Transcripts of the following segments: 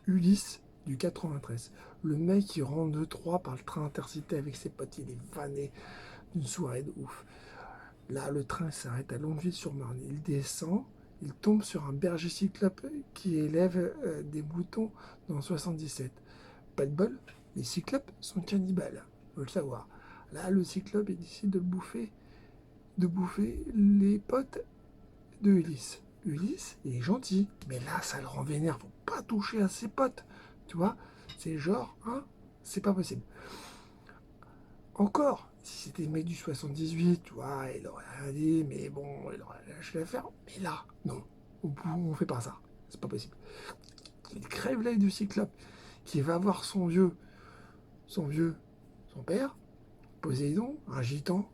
Ulysse du 93. Le mec qui rentre de Troyes par le train intercité avec ses potes, il est vanné d'une soirée de ouf. Là, le train s'arrête à Longeville-sur-Marne. Il descend, il tombe sur un berger cyclope qui élève des moutons dans le 77. Pas de bol, les cyclopes sont cannibales, faut le savoir. Là, le cyclope il décide de bouffer les potes de Ulysse. Ulysse, il est gentil, mais là, ça le rend vénère. Faut pas toucher à ses potes, tu vois. C'est genre, hein, c'est pas possible. Encore, si c'était le mec du 78, tu vois, il aurait rien dit, mais bon, il aurait lâché l'affaire. Mais là, non, on fait pas ça. C'est pas possible. Il crève l'œil du cyclope, qui va voir son vieux, son père, Poséidon, un gitan,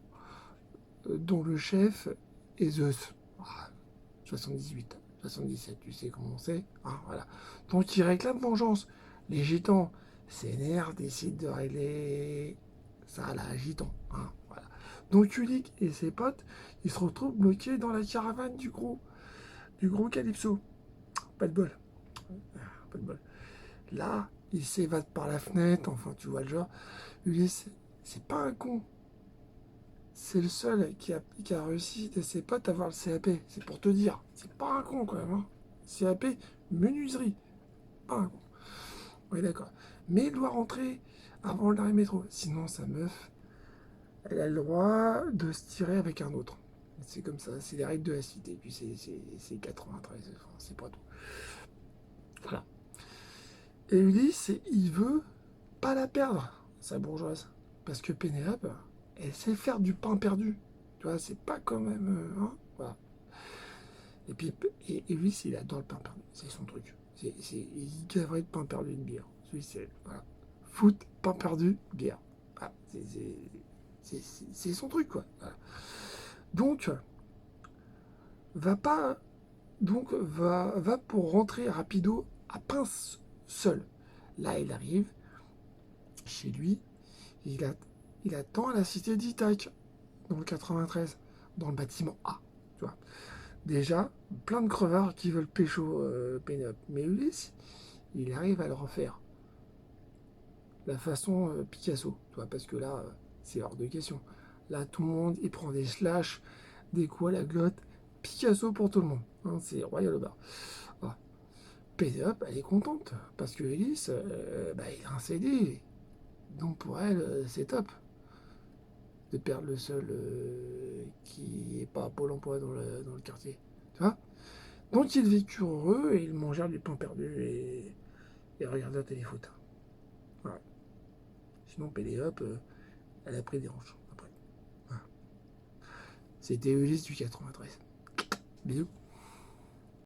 dont le chef est Zeus. Ah, 78, 77, tu sais comment c'est. Hein, voilà. Donc il réclame vengeance. Les gitans s'énervent, décident de régler ça à la gitan. Hein, voilà. Donc Ulick et ses potes, ils se retrouvent bloqués dans la caravane du gros Calypso. Pas de bol. Pas de bol. Là, ils s'évadent par la fenêtre, enfin tu vois le genre. Ulysse, c'est pas un con. C'est le seul qui a réussi de ses potes à avoir le CAP. C'est pour te dire. C'est pas un con quand même. Hein. CAP, menuiserie. Pas un con. Oui, d'accord. Mais il doit rentrer avant l'arrêt métro. Sinon, sa meuf, elle a le droit de se tirer avec un autre. C'est comme ça. C'est les règles de la cité. Puis c'est 93. Enfin, c'est pas tout. Voilà. Et Ulysse, il veut pas la perdre, sa bourgeoise. Parce que Pénélope, elle sait faire du pain perdu. Tu vois, c'est pas quand même. Hein, voilà. Et puis, et lui, il adore le pain perdu. C'est son truc. Il gavrait de pain perdu une bière. Celui, c'est. Voilà. Foot, pain perdu, bière. Voilà. C'est son truc, quoi. Voilà. Donc, va pas. Donc, va pour rentrer rapido à Pince seul. Là, il arrive chez lui. Il, a, il attend à la cité d'Ithac, dans le 93, dans le bâtiment A. Tu vois. Déjà, plein de crevards qui veulent pécho Pénélope. Mais Ulysse, il arrive à le refaire. La façon Picasso, tu vois, parce que là, c'est hors de question. Là, tout le monde, il prend des slash, des coups à la glotte. Picasso pour tout le monde. Hein, c'est royal au bar. Ah. Pénélope, elle est contente, parce que Ulysse, bah, il a un CD. Donc pour elle, c'est top de perdre le seul qui est pas à Pôle emploi dans le quartier. Tu vois. Donc ils vécurent heureux et ils mangèrent du pain perdu et regardaient la téléfoot. Voilà. Sinon, Pénélope, elle a pris des hanches après. Voilà. C'était Ulysse du 93. Bisous.